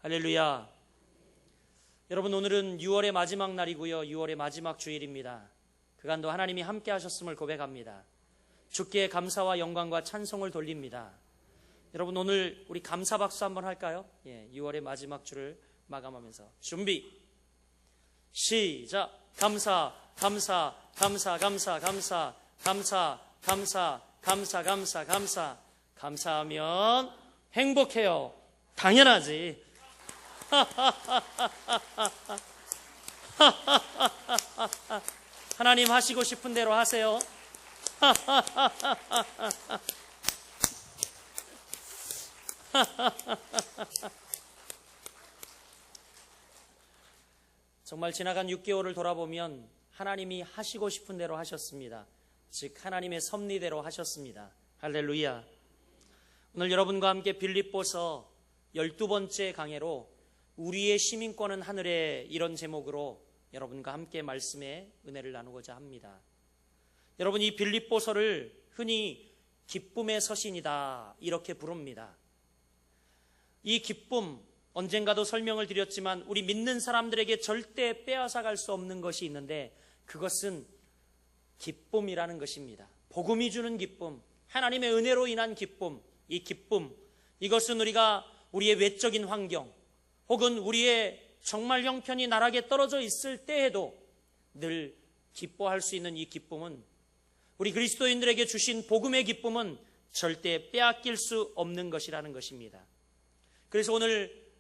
할렐루야. 여러분, 오늘은 6월의 마지막 날이고요, 6월의 마지막 주일입니다. 그간도 하나님이 함께 하셨음을 고백합니다. 주께 감사와 영광과 찬송을 돌립니다. 여러분, 오늘 우리 감사 박수 한번 할까요? 6월의 마지막 주를 마감하면서 준비 시작. 감사 감사 감사 감사 감사 감사 감사 감사 감사 감사. 감사하면 행복해요. 당연하지. 하나님 하시고 싶은 대로 하세요. 정말 지나간 6개월을 돌아보면 하나님이 하시고 싶은 대로 하셨습니다. 즉 하나님의 섭리대로 하셨습니다. 할렐루야. 오늘 여러분과 함께 빌립보서 12번째 강해로 우리의 시민권은 하늘에, 이런 제목으로 여러분과 함께 말씀의 은혜를 나누고자 합니다. 여러분, 이 빌립보서를 흔히 기쁨의 서신이다 이렇게 부릅니다. 이 기쁨, 언젠가도 설명을 드렸지만 우리 믿는 사람들에게 절대 빼앗아갈 수 없는 것이 있는데 그것은 기쁨이라는 것입니다. 복음이 주는 기쁨, 하나님의 은혜로 인한 기쁨. 이 기쁨, 이것은 우리가 우리의 외적인 환경 혹은 우리의 정말 형편이 나락에 떨어져 있을 때에도 늘 기뻐할 수 있는 이 기쁨은, 우리 그리스도인들에게 주신 복음의 기쁨은 절대 빼앗길 수 없는 것이라는 것입니다. 그래서 오늘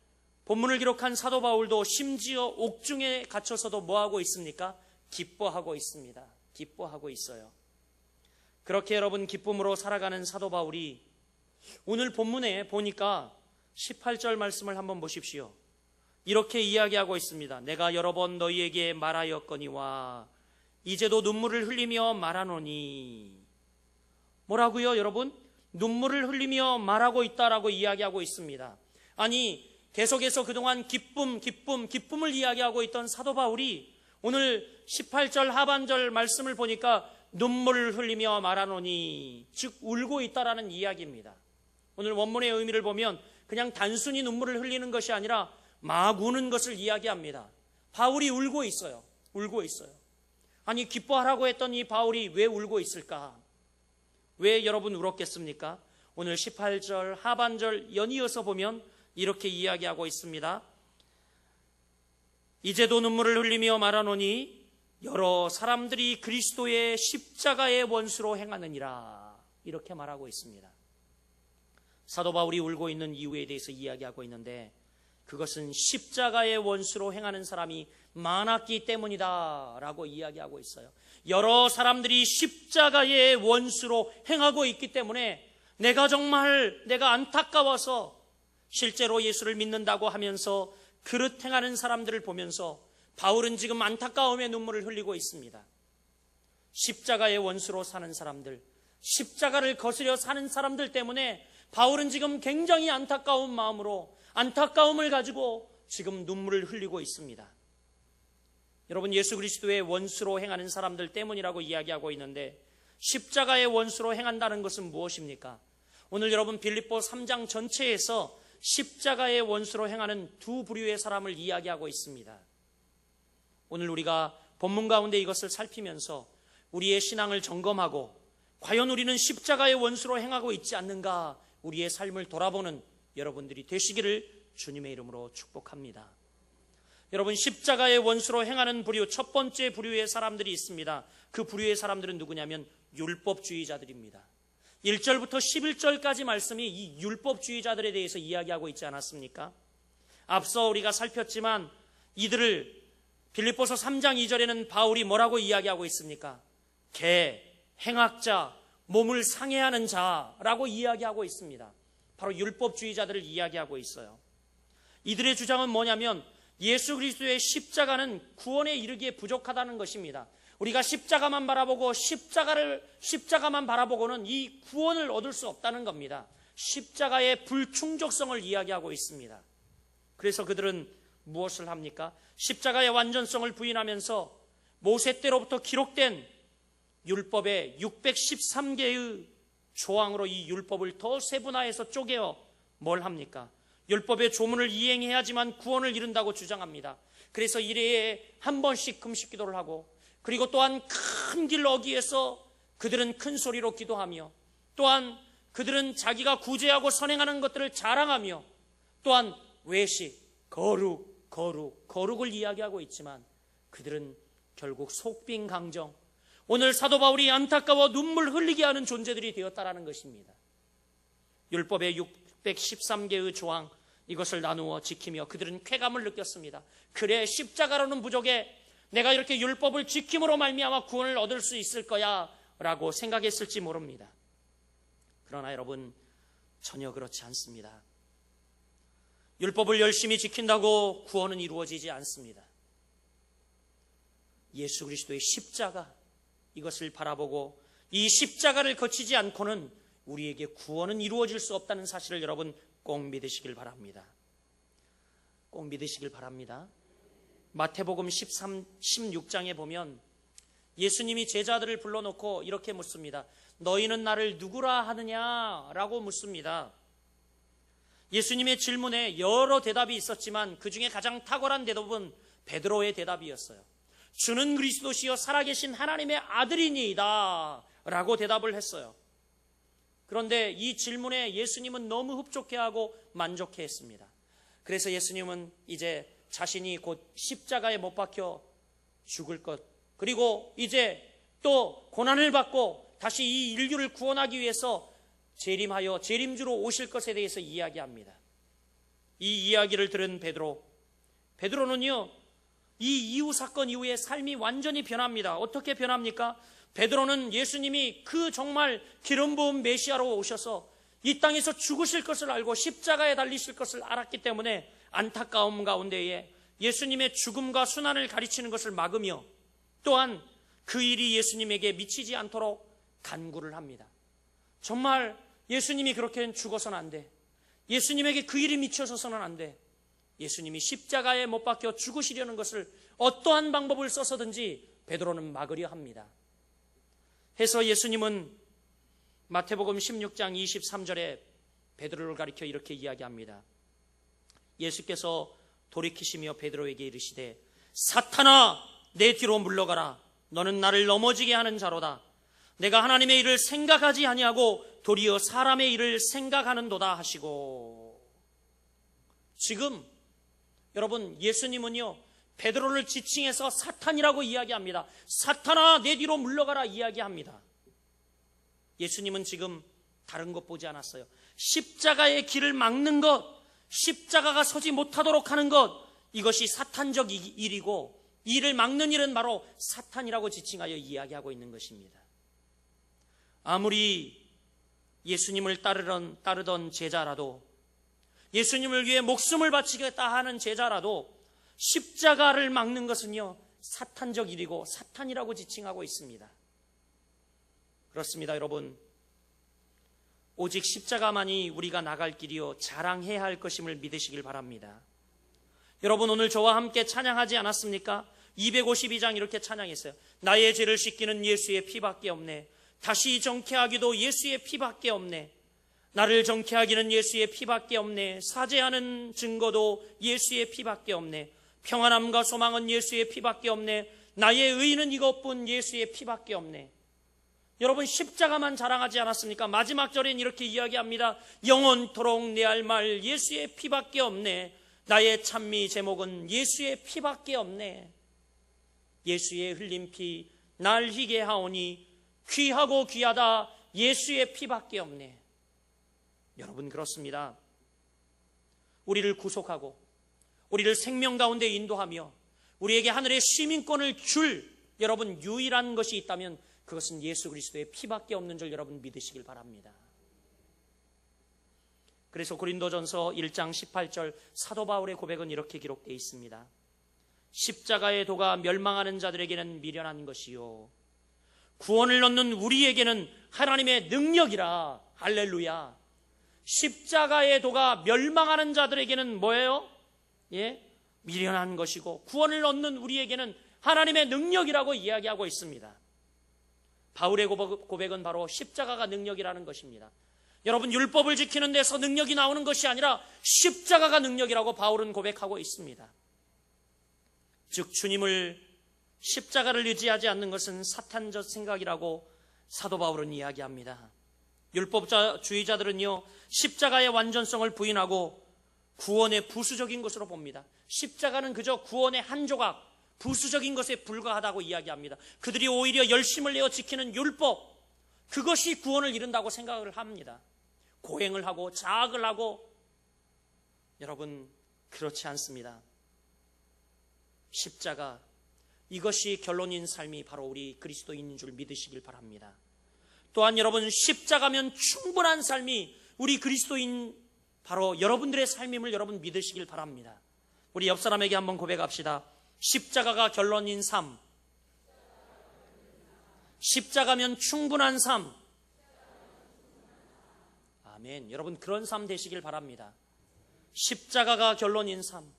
본문을 기록한 사도 바울도 심지어 옥중에 갇혀서도 뭐하고 있습니까? 기뻐하고 있습니다. 기뻐하고 있어요. 그렇게 여러분 기쁨으로 살아가는 사도 바울이 오늘 본문에 보니까 18절 말씀을 한번 보십시오. 이렇게 이야기하고 있습니다. 내가 여러 번 너희에게 말하였거니와 이제도 눈물을 흘리며 말하노니. 뭐라고요, 여러분? 눈물을 흘리며 말하고 있다라고 이야기하고 있습니다. 아니, 계속해서 그동안 기쁨을 이야기하고 있던 사도 바울이 오늘 18절 하반절 말씀을 보니까 눈물을 흘리며 말하노니, 즉 울고 있다라는 이야기입니다. 오늘 원문의 의미를 보면 그냥 단순히 눈물을 흘리는 것이 아니라 막 우는 것을 이야기합니다. 바울이 울고 있어요. 울고 있어요. 아니, 기뻐하라고 했던 이 바울이 왜 울고 있을까? 왜 여러분 울었겠습니까? 오늘 18절 하반절 연이어서 보면 이렇게 이야기하고 있습니다. 이제도 눈물을 흘리며 말하노니 여러 사람들이 그리스도의 십자가의 원수로 행하느니라. 이렇게 말하고 있습니다. 사도 바울이 울고 있는 이유에 대해서 이야기하고 있는데 그것은 십자가의 원수로 행하는 사람이 많았기 때문이다 라고 이야기하고 있어요. 여러 사람들이 십자가의 원수로 행하고 있기 때문에 내가 안타까워서 실제로 예수를 믿는다고 하면서 그릇 행하는 사람들을 보면서 바울은 지금 안타까움의 눈물을 흘리고 있습니다. 십자가의 원수로 사는 사람들, 십자가를 거스려 사는 사람들 때문에 바울은 지금 굉장히 안타까운 마음으로, 안타까움을 가지고 지금 눈물을 흘리고 있습니다. 여러분, 예수 그리스도의 원수로 행하는 사람들 때문이라고 이야기하고 있는데 십자가의 원수로 행한다는 것은 무엇입니까? 오늘 여러분 빌립보 3장 전체에서 십자가의 원수로 행하는 두 부류의 사람을 이야기하고 있습니다. 오늘 우리가 본문 가운데 이것을 살피면서 우리의 신앙을 점검하고 과연 우리는 십자가의 원수로 행하고 있지 않는가, 우리의 삶을 돌아보는 여러분들이 되시기를 주님의 이름으로 축복합니다. 여러분, 십자가의 원수로 행하는 부류, 첫 번째 부류의 사람들이 있습니다. 그 부류의 사람들은 누구냐면 율법주의자들입니다. 1절부터 11절까지 말씀이 이 율법주의자들에 대해서 이야기하고 있지 않았습니까? 앞서 우리가 살폈지만 이들을 빌립보서 3장 2절에는 바울이 뭐라고 이야기하고 있습니까? 개, 행악자, 몸을 상해하는 자라고 이야기하고 있습니다. 바로 율법주의자들을 이야기하고 있어요. 이들의 주장은 뭐냐면 예수 그리스도의 십자가는 구원에 이르기에 부족하다는 것입니다. 우리가 십자가만 바라보고 십자가만 바라보고는 이 구원을 얻을 수 없다는 겁니다. 십자가의 불충족성을 이야기하고 있습니다. 그래서 그들은 무엇을 합니까? 십자가의 완전성을 부인하면서 모세 때로부터 기록된 율법의 613개의 조항으로 이 율법을 더 세분화해서 쪼개어 뭘 합니까? 율법의 조문을 이행해야지만 구원을 이룬다고 주장합니다. 그래서 1회에 한 번씩 금식 기도를 하고, 그리고 또한 큰 길 어귀에서 그들은 큰 소리로 기도하며, 또한 그들은 자기가 구제하고 선행하는 것들을 자랑하며, 또한 외식, 거룩을 이야기하고 있지만 그들은 결국 속빈 강정, 오늘 사도 바울이 안타까워 눈물 흘리게 하는 존재들이 되었다라는 것입니다. 율법의 613개의 조항, 이것을 나누어 지키며 그들은 쾌감을 느꼈습니다. 그래, 십자가로는 부족해. 내가 이렇게 율법을 지킴으로 말미암아 구원을 얻을 수 있을 거야 라고 생각했을지 모릅니다. 그러나 여러분, 전혀 그렇지 않습니다. 율법을 열심히 지킨다고 구원은 이루어지지 않습니다. 예수 그리스도의 십자가, 이것을 바라보고 이 십자가를 거치지 않고는 우리에게 구원은 이루어질 수 없다는 사실을 여러분 꼭 믿으시길 바랍니다. 꼭 믿으시길 바랍니다. 마태복음 16장에 보면 예수님이 제자들을 불러놓고 이렇게 묻습니다. 너희는 나를 누구라 하느냐라고 묻습니다. 예수님의 질문에 여러 대답이 있었지만 그 중에 가장 탁월한 대답은 베드로의 대답이었어요. 주는 그리스도시요 살아계신 하나님의 아들이니이다 라고 대답을 했어요. 그런데 이 질문에 예수님은 너무 흡족해하고 만족해했습니다. 그래서 예수님은 이제 자신이 곧 십자가에 못 박혀 죽을 것, 그리고 이제 또 고난을 받고 다시 이 인류를 구원하기 위해서 재림하여 재림주로 오실 것에 대해서 이야기합니다. 이 이야기를 들은 베드로는요, 이 이후 사건 이후에 삶이 완전히 변합니다. 어떻게 변합니까? 베드로는 예수님이 그 정말 기름 부은 메시아로 오셔서 이 땅에서 죽으실 것을 알고 십자가에 달리실 것을 알았기 때문에 안타까움 가운데에 예수님의 죽음과 순환을 가르치는 것을 막으며, 또한 그 일이 예수님에게 미치지 않도록 간구를 합니다. 정말 예수님이 그렇게 죽어서는 안 돼. 예수님에게 그 일이 미쳐서는 안 돼. 예수님이 십자가에 못 박혀 죽으시려는 것을 어떠한 방법을 써서든지 베드로는 막으려 합니다. 해서 예수님은 마태복음 16장 23절에 베드로를 가리켜 이렇게 이야기합니다. 예수께서 돌이키시며 베드로에게 이르시되 사탄아 내 뒤로 물러가라. 너는 나를 넘어지게 하는 자로다. 내가 하나님의 일을 생각하지 아니하고 도리어 사람의 일을 생각하는도다 하시고. 지금 여러분, 예수님은요 베드로를 지칭해서 사탄이라고 이야기합니다. 사탄아 내 뒤로 물러가라 이야기합니다. 예수님은 지금 다른 것 보지 않았어요. 십자가의 길을 막는 것, 십자가가 서지 못하도록 하는 것, 이것이 사탄적 일이고 이 일을 막는 일은 바로 사탄이라고 지칭하여 이야기하고 있는 것입니다. 아무리 예수님을 따르던 제자라도, 예수님을 위해 목숨을 바치겠다 하는 제자라도 십자가를 막는 것은요 사탄적 일이고 사탄이라고 지칭하고 있습니다. 그렇습니다. 여러분, 오직 십자가만이 우리가 나갈 길이요 자랑해야 할 것임을 믿으시길 바랍니다. 여러분, 오늘 저와 함께 찬양하지 않았습니까? 252장 이렇게 찬양했어요. 나의 죄를 씻기는 예수의 피밖에 없네. 다시 정케하기도 예수의 피밖에 없네. 나를 정케하기는 예수의 피밖에 없네. 사죄하는 증거도 예수의 피밖에 없네. 평안함과 소망은 예수의 피밖에 없네. 나의 의는 이것뿐 예수의 피밖에 없네. 여러분, 십자가만 자랑하지 않았습니까? 마지막 절엔 이렇게 이야기합니다. 영원토록 내 할 말 예수의 피밖에 없네. 나의 찬미 제목은 예수의 피밖에 없네. 예수의 흘린 피 날 희게 하오니 귀하고 귀하다 예수의 피밖에 없네. 여러분, 그렇습니다. 우리를 구속하고 우리를 생명 가운데 인도하며 우리에게 하늘의 시민권을 줄 여러분 유일한 것이 있다면 그것은 예수 그리스도의 피밖에 없는 줄 여러분 믿으시길 바랍니다. 그래서 고린도전서 1장 18절 사도 바울의 고백은 이렇게 기록되어 있습니다. 십자가의 도가 멸망하는 자들에게는 미련한 것이요 구원을 얻는 우리에게는 하나님의 능력이라. 할렐루야. 십자가의 도가 멸망하는 자들에게는 뭐예요? 미련한 것이고 구원을 얻는 우리에게는 하나님의 능력이라고 이야기하고 있습니다. 바울의 고백은 바로 십자가가 능력이라는 것입니다. 여러분, 율법을 지키는 데서 능력이 나오는 것이 아니라 십자가가 능력이라고 바울은 고백하고 있습니다. 즉 주님을, 십자가를 의지하지 않는 것은 사탄적 생각이라고 사도 바울은 이야기합니다. 율법주의자들은요, 십자가의 완전성을 부인하고 구원의 부수적인 것으로 봅니다. 십자가는 그저 구원의 한 조각, 부수적인 것에 불과하다고 이야기합니다. 그들이 오히려 열심을 내어 지키는 율법, 그것이 구원을 이룬다고 생각을 합니다. 고행을 하고 자학을 하고. 여러분, 그렇지 않습니다. 십자가, 이것이 결론인 삶이 바로 우리 그리스도인인 줄 믿으시길 바랍니다. 또한 여러분, 십자가면 충분한 삶이 우리 그리스도인 바로 여러분들의 삶임을 여러분 믿으시길 바랍니다. 우리 옆 사람에게 한번 고백합시다. 십자가가 결론인 삶, 십자가면 충분한 삶. 아멘. 여러분, 그런 삶 되시길 바랍니다. 십자가가 결론인 삶,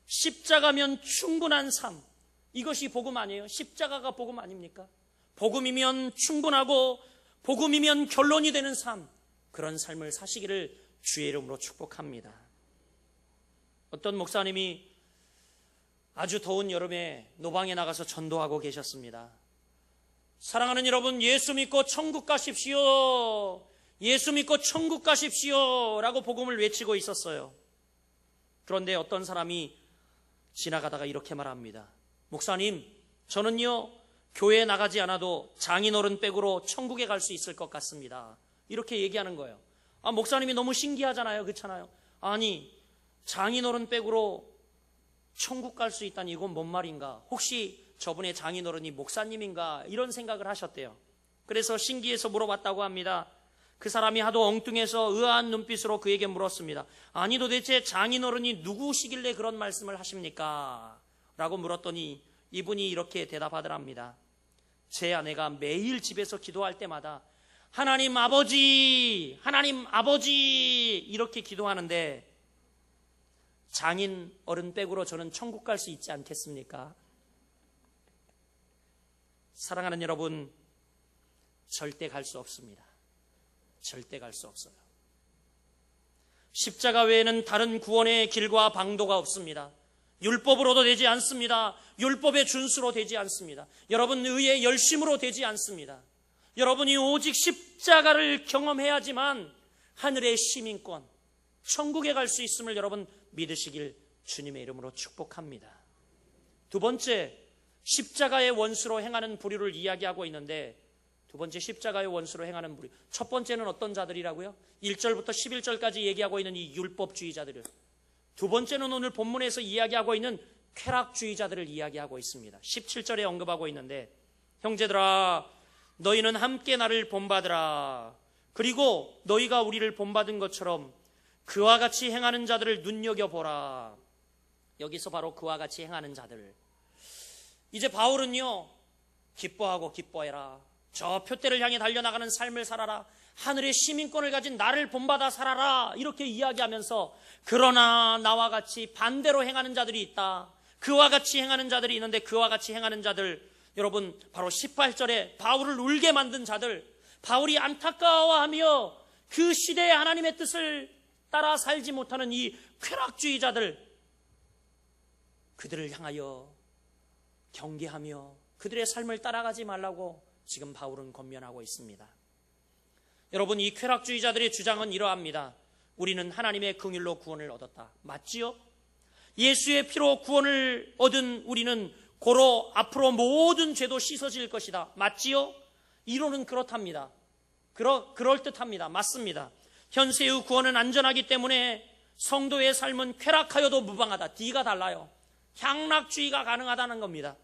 십자가면 충분한 삶, 이것이 복음 아니에요? 십자가가 복음 아닙니까? 복음이면 충분하고 복음이면 결론이 되는 삶, 그런 삶을 사시기를 주의 이름으로 축복합니다. 어떤 목사님이 아주 더운 여름에 노방에 나가서 전도하고 계셨습니다. 사랑하는 여러분, 예수 믿고 천국 가십시오, 예수 믿고 천국 가십시오 라고 복음을 외치고 있었어요. 그런데 어떤 사람이 지나가다가 이렇게 말합니다. 목사님, 저는요 교회에 나가지 않아도 장인어른 백으로 천국에 갈 수 있을 것 같습니다. 이렇게 얘기하는 거예요. 아, 목사님이 너무 신기하잖아요. 그렇잖아요. 아니, 장인어른 백으로 천국 갈 수 있다니 이건 뭔 말인가? 혹시 저분의 장인어른이 목사님인가? 이런 생각을 하셨대요. 그래서 신기해서 물어봤다고 합니다. 그 사람이 하도 엉뚱해서 의아한 눈빛으로 그에게 물었습니다. 아니, 도대체 장인어른이 누구시길래 그런 말씀을 하십니까? 라고 물었더니 이분이 이렇게 대답하더랍니다. 제 아내가 매일 집에서 기도할 때마다 하나님 아버지, 하나님 아버지 이렇게 기도하는데 장인 어른 백으로 저는 천국 갈 수 있지 않겠습니까? 사랑하는 여러분, 절대 갈 수 없습니다. 절대 갈 수 없어요. 십자가 외에는 다른 구원의 길과 방도가 없습니다. 율법으로도 되지 않습니다. 율법의 준수로 되지 않습니다. 여러분, 의의 열심으로 되지 않습니다. 여러분이 오직 십자가를 경험해야지만 하늘의 시민권, 천국에 갈 수 있음을 여러분 믿으시길 주님의 이름으로 축복합니다. 두 번째, 십자가의 원수로 행하는 부류를 이야기하고 있는데, 두 번째 십자가의 원수로 행하는 부류, 첫 번째는 어떤 자들이라고요? 1절부터 11절까지 얘기하고 있는 이 율법주의자들을, 두 번째는 오늘 본문에서 이야기하고 있는 쾌락주의자들을 이야기하고 있습니다. 17절에 언급하고 있는데, 형제들아 너희는 함께 나를 본받으라. 그리고 너희가 우리를 본받은 것처럼 그와 같이 행하는 자들을 눈여겨보라. 여기서 바로 그와 같이 행하는 자들, 이제 바울은요, 기뻐하고 기뻐해라, 저 표대를 향해 달려나가는 삶을 살아라, 하늘의 시민권을 가진 나를 본받아 살아라, 이렇게 이야기하면서, 그러나 나와 같이 반대로 행하는 자들이 있다. 그와 같이 행하는 자들이 있는데, 그와 같이 행하는 자들, 여러분 바로 18절에 바울을 울게 만든 자들, 바울이 안타까워하며 그 시대의 하나님의 뜻을 따라 살지 못하는 이 쾌락주의자들, 그들을 향하여 경계하며 그들의 삶을 따라가지 말라고 지금 바울은 권면하고 있습니다. 여러분, 이 쾌락주의자들의 주장은 이러합니다. 우리는 하나님의 긍휼로 구원을 얻었다. 맞지요? 예수의 피로 구원을 얻은 우리는 고로 앞으로 모든 죄도 씻어질 것이다. 맞지요? 이론은 그렇답니다. 그럴듯합니다. 맞습니다. 현세의 구원은 안전하기 때문에 성도의 삶은 쾌락하여도 무방하다. D가 달라요. 향락주의가 가능하다는 겁니다.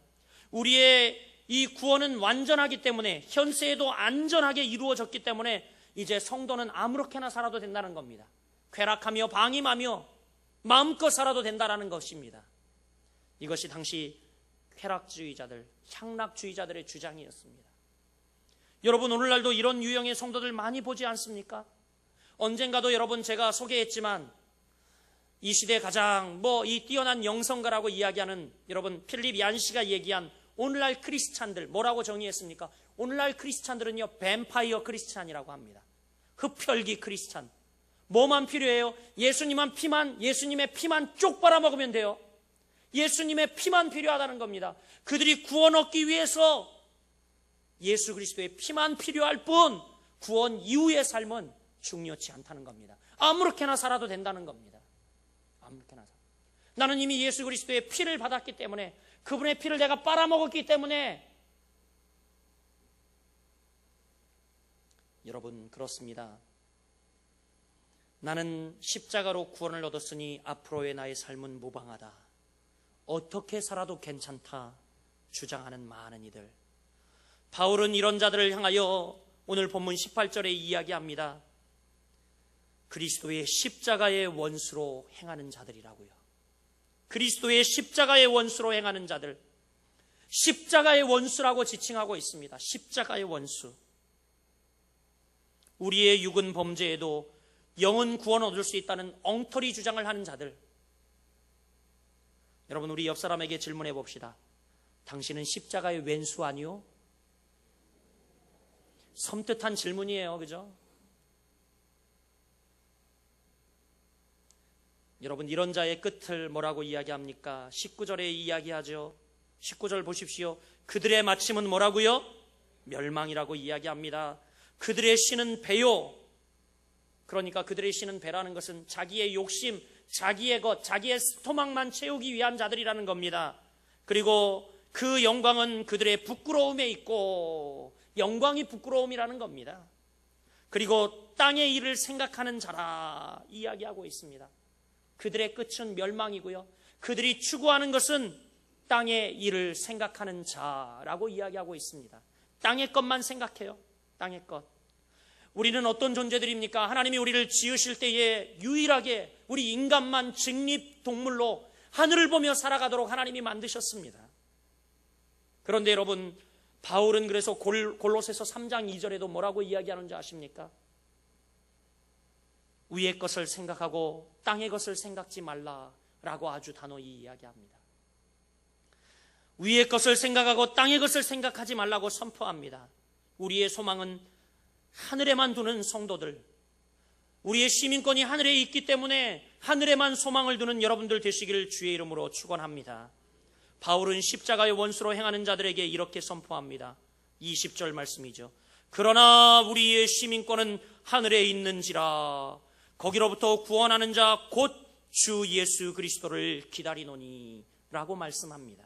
우리의 이 구원은 완전하기 때문에, 현세에도 안전하게 이루어졌기 때문에 이제 성도는 아무렇게나 살아도 된다는 겁니다. 쾌락하며 방임하며 마음껏 살아도 된다는 것입니다. 이것이 당시 쾌락주의자들, 향락주의자들의 주장이었습니다. 여러분, 오늘날도 이런 유형의 성도들 많이 보지 않습니까? 언젠가도 여러분 제가 소개했지만, 이 시대 가장 이 뛰어난 영성가라고 이야기하는 여러분 필립 얀시가 얘기한 오늘날 크리스찬들, 뭐라고 정의했습니까? 오늘날 크리스찬들은요, 뱀파이어 크리스찬이라고 합니다. 흡혈귀 크리스찬. 뭐만 필요해요? 예수님의 피만 쪽 빨아먹으면 돼요. 예수님의 피만 필요하다는 겁니다. 그들이 구원 얻기 위해서 예수 그리스도의 피만 필요할 뿐 구원 이후의 삶은 중요치 않다는 겁니다. 아무렇게나 살아도 된다는 겁니다. 아무렇게나 살아. 나는 이미 예수 그리스도의 피를 받았기 때문에, 그분의 피를 내가 빨아먹었기 때문에. 여러분, 그렇습니다. 나는 십자가로 구원을 얻었으니 앞으로의 나의 삶은 무방하다, 어떻게 살아도 괜찮다 주장하는 많은 이들. 바울은 이런 자들을 향하여 오늘 본문 18절에 이야기합니다. 그리스도의 십자가의 원수로 행하는 자들이라고요. 그리스도의 십자가의 원수로 행하는 자들, 십자가의 원수라고 지칭하고 있습니다. 십자가의 원수. 우리의 육은 범죄에도 영은 구원 얻을 수 있다는 엉터리 주장을 하는 자들. 여러분, 우리 옆 사람에게 질문해 봅시다. 당신은 십자가의 왼수 아니요? 섬뜩한 질문이에요, 그죠? 여러분, 이런 자의 끝을 뭐라고 이야기합니까? 19절에 이야기하죠. 19절 보십시오. 그들의 마침은 뭐라고요? 멸망이라고 이야기합니다. 그들의 신은 배요. 그러니까 그들의 신은 배라는 것은 자기의 욕심, 자기의 것, 자기의 스토막만 채우기 위한 자들이라는 겁니다. 그리고 그 영광은 그들의 부끄러움에 있고, 영광이 부끄러움이라는 겁니다. 그리고 땅의 일을 생각하는 자라 이야기하고 있습니다. 그들의 끝은 멸망이고요, 그들이 추구하는 것은 땅의 일을 생각하는 자라고 이야기하고 있습니다. 땅의 것만 생각해요. 땅의 것. 우리는 어떤 존재들입니까? 하나님이 우리를 지으실 때에 유일하게 우리 인간만 직립동물로 하늘을 보며 살아가도록 하나님이 만드셨습니다. 그런데 여러분, 바울은 그래서 골로새서 3장 2절에도 뭐라고 이야기하는지 아십니까? 위의 것을 생각하고 땅의 것을 생각지 말라라고 아주 단호히 이야기합니다. 위의 것을 생각하고 땅의 것을 생각하지 말라고 선포합니다. 우리의 소망은 하늘에만 두는 성도들, 우리의 시민권이 하늘에 있기 때문에 하늘에만 소망을 두는 여러분들 되시기를 주의 이름으로 축원합니다. 바울은 십자가의 원수로 행하는 자들에게 이렇게 선포합니다. 20절 말씀이죠. 그러나 우리의 시민권은 하늘에 있는지라 거기로부터 구원하는 자 곧 주 예수 그리스도를 기다리노니 라고 말씀합니다.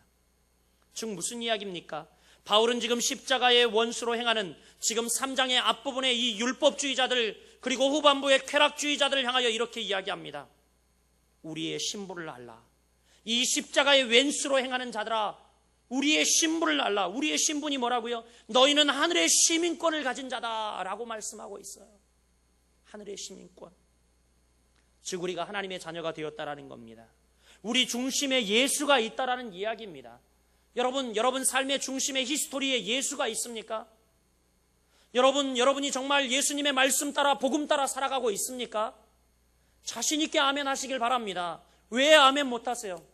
즉 무슨 이야기입니까? 바울은 지금 십자가의 원수로 행하는 지금 3장의 앞부분의 이 율법주의자들, 그리고 후반부의 쾌락주의자들을 향하여 이렇게 이야기합니다. 우리의 신분을 알라. 이 십자가의 왼수로 행하는 자들아, 우리의 신분을 알라. 우리의 신분이 뭐라고요? 너희는 하늘의 시민권을 가진 자다라고 말씀하고 있어요. 하늘의 시민권. 즉 우리가 하나님의 자녀가 되었다라는 겁니다. 우리 중심에 예수가 있다라는 이야기입니다. 여러분 삶의 중심에 히스토리에 예수가 있습니까? 여러분이 정말 예수님의 말씀 따라 복음 따라 살아가고 있습니까? 자신 있게 아멘 하시길 바랍니다. 왜 아멘 못 하세요?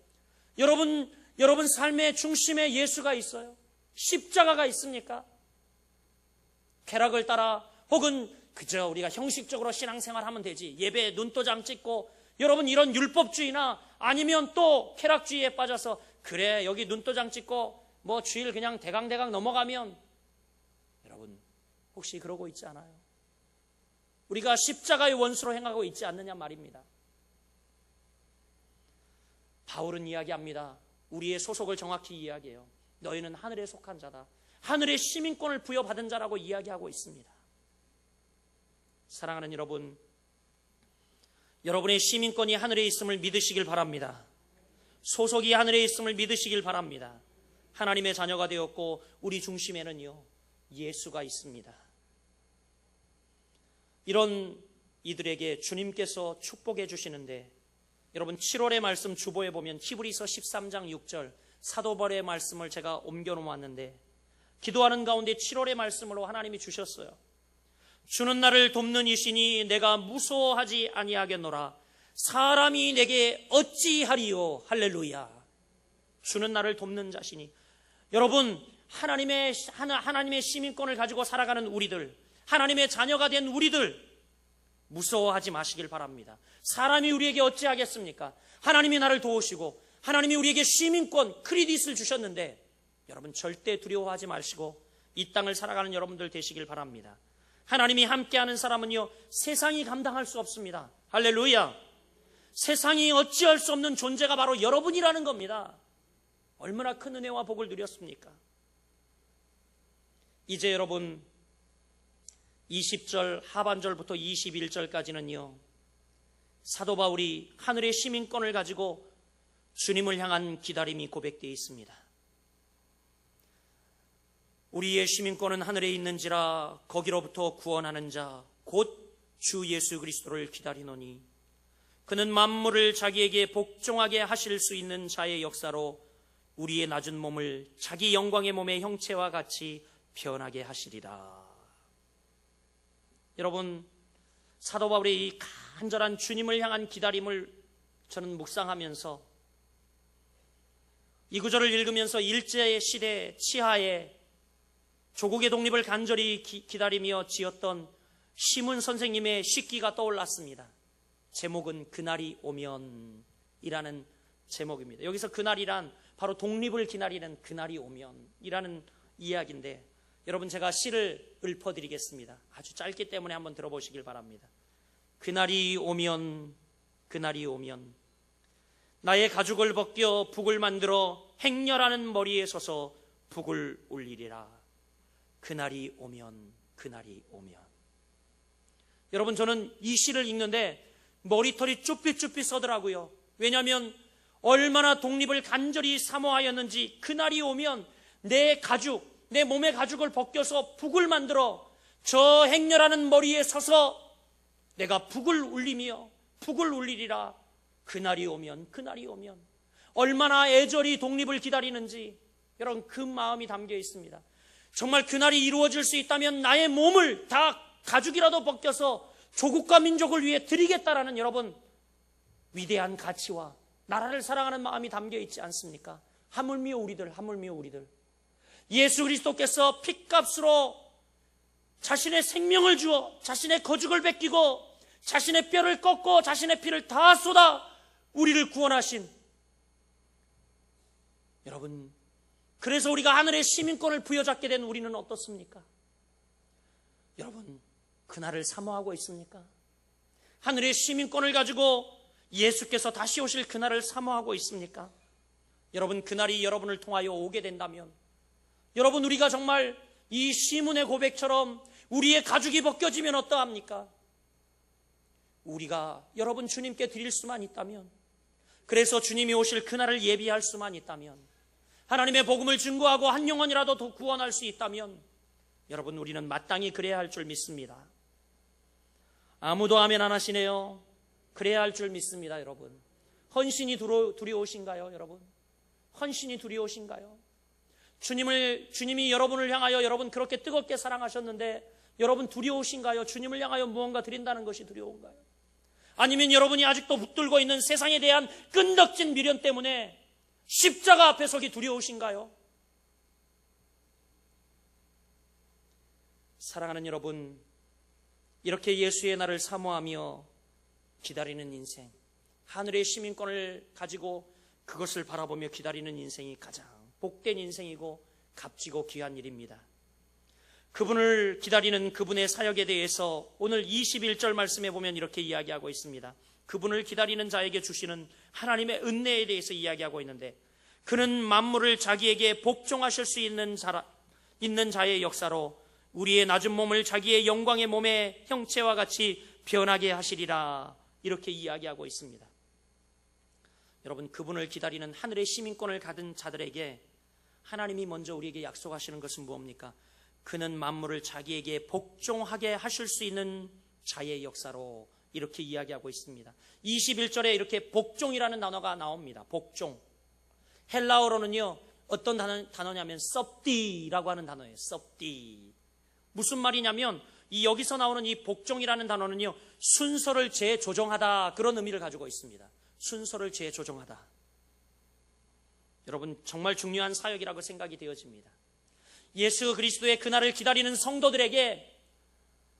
여러분 삶의 중심에 예수가 있어요? 십자가가 있습니까? 쾌락을 따라 혹은 그저 우리가 형식적으로 신앙생활 하면 되지, 예배에 눈도장 찍고, 여러분 이런 율법주의나 아니면 또 쾌락주의에 빠져서 그래 여기 눈도장 찍고 뭐 주일 그냥 대강대강 넘어가면, 여러분 혹시 그러고 있지 않아요? 우리가 십자가의 원수로 행하고 있지 않느냐 말입니다. 바울은 이야기합니다. 우리의 소속을 정확히 이야기해요. 너희는 하늘에 속한 자다. 하늘의 시민권을 부여받은 자라고 이야기하고 있습니다. 사랑하는 여러분, 여러분의 시민권이 하늘에 있음을 믿으시길 바랍니다. 소속이 하늘에 있음을 믿으시길 바랍니다. 하나님의 자녀가 되었고 우리 중심에는요 예수가 있습니다. 이런 이들에게 주님께서 축복해 주시는데, 여러분 7월의 말씀 주보에 보면 히브리서 13장 6절 사도 바울의 말씀을 제가 옮겨 놓았는데, 기도하는 가운데 7월의 말씀으로 하나님이 주셨어요. 주는 나를 돕는 이시니 내가 무서워하지 아니하겠노라. 사람이 내게 어찌하리요. 할렐루야. 주는 나를 돕는 자시니. 여러분, 하나님의 시민권을 가지고 살아가는 우리들, 하나님의 자녀가 된 우리들, 무서워하지 마시길 바랍니다. 사람이 우리에게 어찌하겠습니까? 하나님이 나를 도우시고 하나님이 우리에게 시민권, 크레딧을 주셨는데 여러분 절대 두려워하지 마시고 이 땅을 살아가는 여러분들 되시길 바랍니다. 하나님이 함께하는 사람은요, 세상이 감당할 수 없습니다. 할렐루야. 세상이 어찌할 수 없는 존재가 바로 여러분이라는 겁니다. 얼마나 큰 은혜와 복을 누렸습니까? 이제 여러분 20절 하반절부터 21절까지는요, 사도 바울이 하늘의 시민권을 가지고 주님을 향한 기다림이 고백되어 있습니다. 우리의 시민권은 하늘에 있는지라 거기로부터 구원하는 자 곧 주 예수 그리스도를 기다리노니 그는 만물을 자기에게 복종하게 하실 수 있는 자의 역사로 우리의 낮은 몸을 자기 영광의 몸의 형체와 같이 변하게 하시리라. 여러분, 사도 바울의 이 간절한 주님을 향한 기다림을 저는 묵상하면서 이 구절을 읽으면서 일제시대 치하에 조국의 독립을 간절히 기다리며 지었던 시문 선생님의 시기가 떠올랐습니다. 제목은 그날이 오면이라는 제목입니다. 여기서 그날이란 바로 독립을 기다리는 그날이 오면이라는 이야기인데, 여러분 제가 시를 읊어드리겠습니다. 아주 짧기 때문에 한번 들어보시길 바랍니다. 그날이 오면, 그날이 오면 나의 가죽을 벗겨 북을 만들어 행렬하는 머리에 서서 북을 울리리라. 그날이 오면, 그날이 오면. 여러분, 저는 이 시를 읽는데 머리털이 쭈삣쭈삣 서더라고요. 왜냐하면 얼마나 독립을 간절히 사모하였는지 그날이 오면 내 가죽, 내 몸의 가죽을 벗겨서 북을 만들어 저 행렬하는 머리에 서서 내가 북을 울리며 북을 울리리라. 그날이 오면, 그날이 오면. 얼마나 애절히 독립을 기다리는지 여러분 그 마음이 담겨 있습니다. 정말 그날이 이루어질 수 있다면 나의 몸을 다 가죽이라도 벗겨서 조국과 민족을 위해 드리겠다라는 여러분 위대한 가치와 나라를 사랑하는 마음이 담겨 있지 않습니까? 하물며 우리들, 하물며 우리들. 예수 그리스도께서 핏값으로 자신의 생명을 주어 자신의 거죽을 벗기고 자신의 뼈를 꺾고 자신의 피를 다 쏟아 우리를 구원하신 여러분, 그래서 우리가 하늘의 시민권을 부여잡게 된 우리는 어떻습니까? 여러분, 그날을 사모하고 있습니까? 하늘의 시민권을 가지고 예수께서 다시 오실 그날을 사모하고 있습니까? 여러분, 그날이 여러분을 통하여 오게 된다면 여러분, 우리가 정말 이 시문의 고백처럼 우리의 가죽이 벗겨지면 어떠합니까? 우리가 여러분 주님께 드릴 수만 있다면, 그래서 주님이 오실 그날을 예비할 수만 있다면, 하나님의 복음을 증거하고 한 영혼이라도 더 구원할 수 있다면 여러분, 우리는 마땅히 그래야 할 줄 믿습니다. 아무도 아멘 안 하시네요. 그래야 할 줄 믿습니다. 여러분, 헌신이 두려우신가요? 여러분, 헌신이 두려우신가요? 주님이 여러분을 향하여 여러분 그렇게 뜨겁게 사랑하셨는데 여러분 두려우신가요? 주님을 향하여 무언가 드린다는 것이 두려운가요? 아니면 여러분이 아직도 붙들고 있는 세상에 대한 끈덕진 미련 때문에 십자가 앞에 서기 두려우신가요? 사랑하는 여러분, 이렇게 예수의 날을 사모하며 기다리는 인생, 하늘의 시민권을 가지고 그것을 바라보며 기다리는 인생이 가장 복된 인생이고 값지고 귀한 일입니다. 그분을 기다리는 그분의 사역에 대해서 오늘 21절 말씀에 보면 이렇게 이야기하고 있습니다. 그분을 기다리는 자에게 주시는 하나님의 은혜에 대해서 이야기하고 있는데, 그는 만물을 자기에게 복종하실 수 있는 자의 역사로 우리의 낮은 몸을 자기의 영광의 몸의 형체와 같이 변하게 하시리라. 이렇게 이야기하고 있습니다. 여러분, 그분을 기다리는 하늘의 시민권을 가진 자들에게 하나님이 먼저 우리에게 약속하시는 것은 무엇입니까? 그는 만물을 자기에게 복종하게 하실 수 있는 자의 역사로, 이렇게 이야기하고 있습니다. 21절에 이렇게 복종이라는 단어가 나옵니다. 복종. 헬라어로는요, 어떤 단어냐면 섭디라고 하는 단어예요. 섭디. 무슨 말이냐면 여기서 나오는 이 복종이라는 단어는요, 순서를 재조정하다, 그런 의미를 가지고 있습니다. 순서를 재조정하다. 여러분, 정말 중요한 사역이라고 생각이 되어집니다. 예수 그리스도의 그날을 기다리는 성도들에게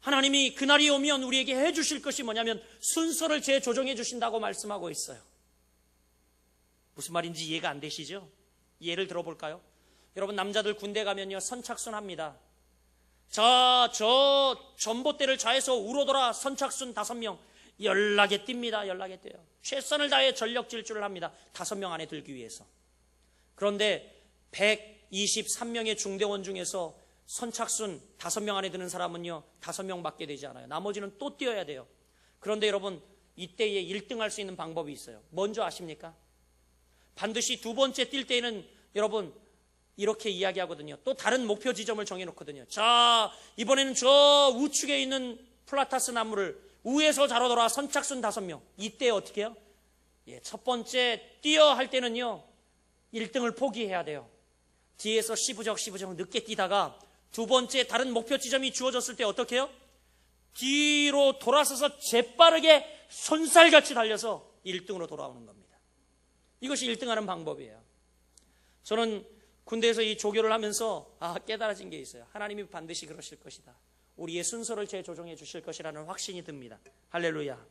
하나님이 그날이 오면 우리에게 해주실 것이 뭐냐면 순서를 재조정해 주신다고 말씀하고 있어요. 무슨 말인지 이해가 안 되시죠? 예를 들어볼까요? 여러분, 남자들 군대 가면요 선착순 합니다. 자, 저 전봇대를 좌에서 우로더라 선착순 5명 연락에 띱니다. 연락에 떼요. 최선을 다해 전력 질주를 합니다. 5명 안에 들기 위해서. 그런데 123명의 중대원 중에서 선착순 5명 안에 드는 사람은요 5명밖에 되지 않아요. 나머지는 또 뛰어야 돼요. 그런데 여러분, 이때에 1등할 수 있는 방법이 있어요. 뭔지 아십니까? 반드시 두 번째 뛸 때에는 여러분 이렇게 이야기하거든요. 또 다른 목표 지점을 정해놓거든요. 자, 이번에는 저 우측에 있는 플라타스 나무를 우에서 자로더라 선착순 5명. 이때 어떻게 해요? 첫 번째 뛰어 할 때는요 1등을 포기해야 돼요. 뒤에서 시부적 늦게 뛰다가 두 번째 다른 목표 지점이 주어졌을 때 어떻게 해요? 뒤로 돌아서서 재빠르게 손살같이 달려서 1등으로 돌아오는 겁니다. 이것이 1등하는 방법이에요. 저는 군대에서 이 조교를 하면서 깨달아진 게 있어요. 하나님이 반드시 그러실 것이다. 우리의 순서를 재조정해 주실 것이라는 확신이 듭니다. 할렐루야.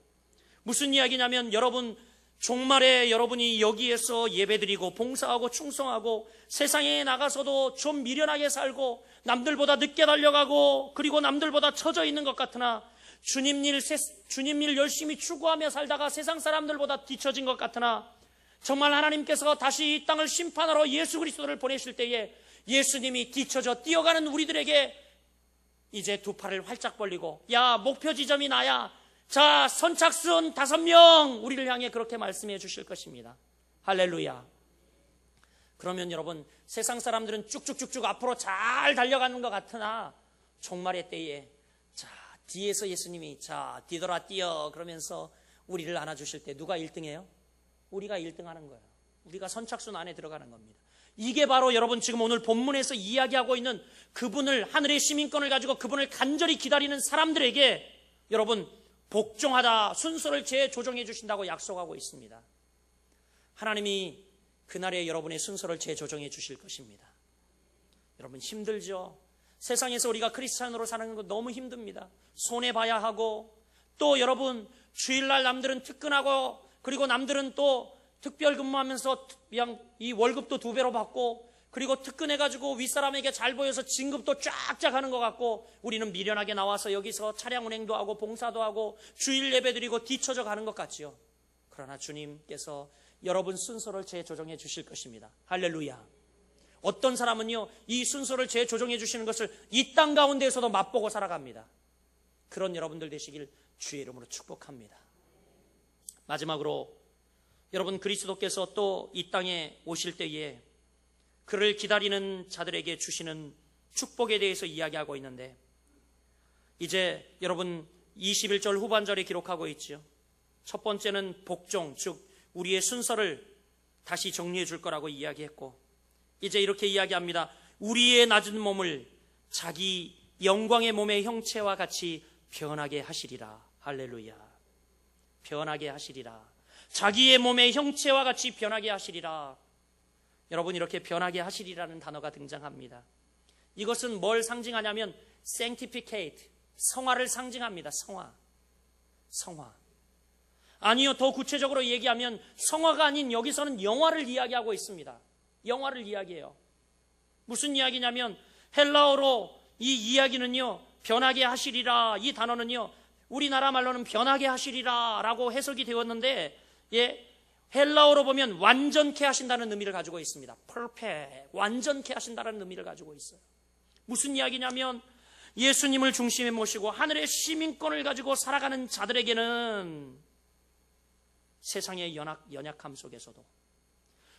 무슨 이야기냐면 여러분, 종말에 여러분이 여기에서 예배드리고 봉사하고 충성하고 세상에 나가서도 좀 미련하게 살고 남들보다 늦게 달려가고 그리고 남들보다 처져 있는 것 같으나 주님 일 열심히 추구하며 살다가 세상 사람들보다 뒤처진 것 같으나 정말 하나님께서 다시 이 땅을 심판하러 예수 그리스도를 보내실 때에 예수님이 뒤처져 뛰어가는 우리들에게 이제 두 팔을 활짝 벌리고 야, 목표 지점이 나야. 자, 선착순 5명 우리를 향해 그렇게 말씀해 주실 것입니다. 할렐루야. 그러면 여러분, 세상 사람들은 쭉쭉쭉쭉 앞으로 잘 달려가는 것 같으나 종말의 때에 자, 뒤에서 예수님이 자, 뛰더라 뛰어 그러면서 우리를 안아주실 때 누가 1등해요? 우리가 1등하는 거예요. 우리가 선착순 안에 들어가는 겁니다. 이게 바로 여러분 지금 오늘 본문에서 이야기하고 있는 그분을, 하늘의 시민권을 가지고 그분을 간절히 기다리는 사람들에게 여러분 복종하다, 순서를 재조정해 주신다고 약속하고 있습니다. 하나님이 그날에 여러분의 순서를 재조정해 주실 것입니다. 여러분 힘들죠? 세상에서 우리가 크리스찬으로 사는 거 너무 힘듭니다. 손해봐야 하고 또 여러분 주일날 남들은 특근하고 그리고 남들은 또 특별 근무하면서 그냥 이 월급도 2배로 받고 그리고 특근해가지고 윗사람에게 잘 보여서 진급도 쫙쫙 하는 것 같고 우리는 미련하게 나와서 여기서 차량 운행도 하고 봉사도 하고 주일 예배 드리고 뒤처져 가는 것 같지요. 그러나 주님께서 여러분 순서를 재조정해 주실 것입니다. 할렐루야. 어떤 사람은요 이 순서를 재조정해 주시는 것을 이 땅 가운데에서도 맛보고 살아갑니다. 그런 여러분들 되시길 주의 이름으로 축복합니다. 마지막으로 여러분, 그리스도께서 또 이 땅에 오실 때에 그를 기다리는 자들에게 주시는 축복에 대해서 이야기하고 있는데 이제 여러분 21절 후반절에 기록하고 있죠. 첫 번째는 복종, 즉 우리의 순서를 다시 정리해 줄 거라고 이야기했고 이제 이렇게 이야기합니다. 우리의 낮은 몸을 자기 영광의 몸의 형체와 같이 변하게 하시리라. 할렐루야. 변하게 하시리라. 자기의 몸의 형체와 같이 변하게 하시리라. 여러분, 이렇게 변하게 하시리라는 단어가 등장합니다. 이것은 뭘 상징하냐면 sanctificate, 성화를 상징합니다. 성화. 아니요, 더 구체적으로 얘기하면 성화가 아닌 여기서는 영화를 이야기하고 있습니다. 영화를 이야기해요. 무슨 이야기냐면 헬라어로 이 이야기는요 변하게 하시리라, 이 단어는요 우리나라 말로는 변하게 하시리라 라고 해석이 되었는데 헬라어로 보면 완전케 하신다는 의미를 가지고 있습니다. perfect, 완전케 하신다는 의미를 가지고 있어요. 무슨 이야기냐면 예수님을 중심에 모시고 하늘의 시민권을 가지고 살아가는 자들에게는 세상의 연약함 속에서도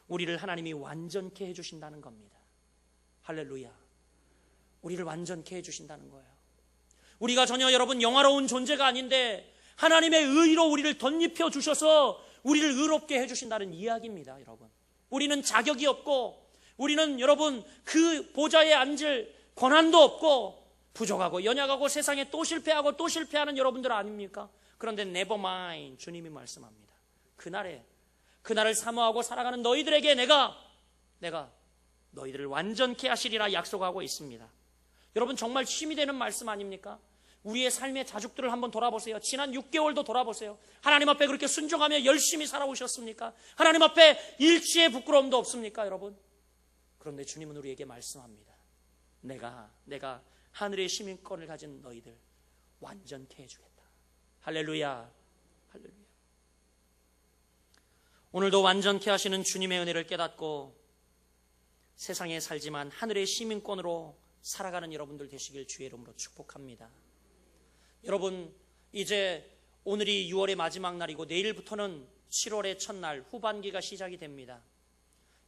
우리를 하나님이 완전케 해주신다는 겁니다. 할렐루야. 우리를 완전케 해주신다는 거예요. 우리가 전혀 여러분 영화로운 존재가 아닌데 하나님의 의로 우리를 덧입혀 주셔서 우리를 의롭게 해주신다는 이야기입니다. 여러분, 우리는 자격이 없고 우리는 여러분 그 보좌에 앉을 권한도 없고 부족하고 연약하고 세상에 또 실패하고 또 실패하는 여러분들 아닙니까? 그런데 never mind, 주님이 말씀합니다. 그날을 사모하고 살아가는 너희들에게 내가 너희들을 완전케 하시리라 약속하고 있습니다. 여러분, 정말 힘이 되는 말씀 아닙니까? 우리의 삶의 자죽들을 한번 돌아보세요. 지난 6개월도 돌아보세요. 하나님 앞에 그렇게 순종하며 열심히 살아오셨습니까? 하나님 앞에 일치의 부끄러움도 없습니까, 여러분? 그런데 주님은 우리에게 말씀합니다. 내가 하늘의 시민권을 가진 너희들 완전케 해주겠다. 할렐루야, 할렐루야. 오늘도 완전케 하시는 주님의 은혜를 깨닫고 세상에 살지만 하늘의 시민권으로 살아가는 여러분들 되시길 주의 이름으로 축복합니다. 여러분, 이제 오늘이 6월의 마지막 날이고 내일부터는 7월의 첫날 후반기가 시작이 됩니다.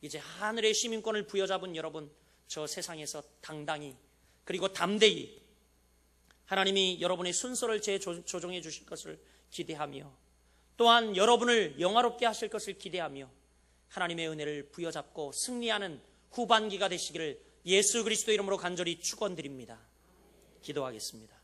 이제 하늘의 시민권을 부여잡은 여러분, 저 세상에서 당당히 그리고 담대히 하나님이 여러분의 순서를 재조정해 주실 것을 기대하며 또한 여러분을 영화롭게 하실 것을 기대하며 하나님의 은혜를 부여잡고 승리하는 후반기가 되시기를 예수 그리스도 이름으로 간절히 축원드립니다. 기도하겠습니다.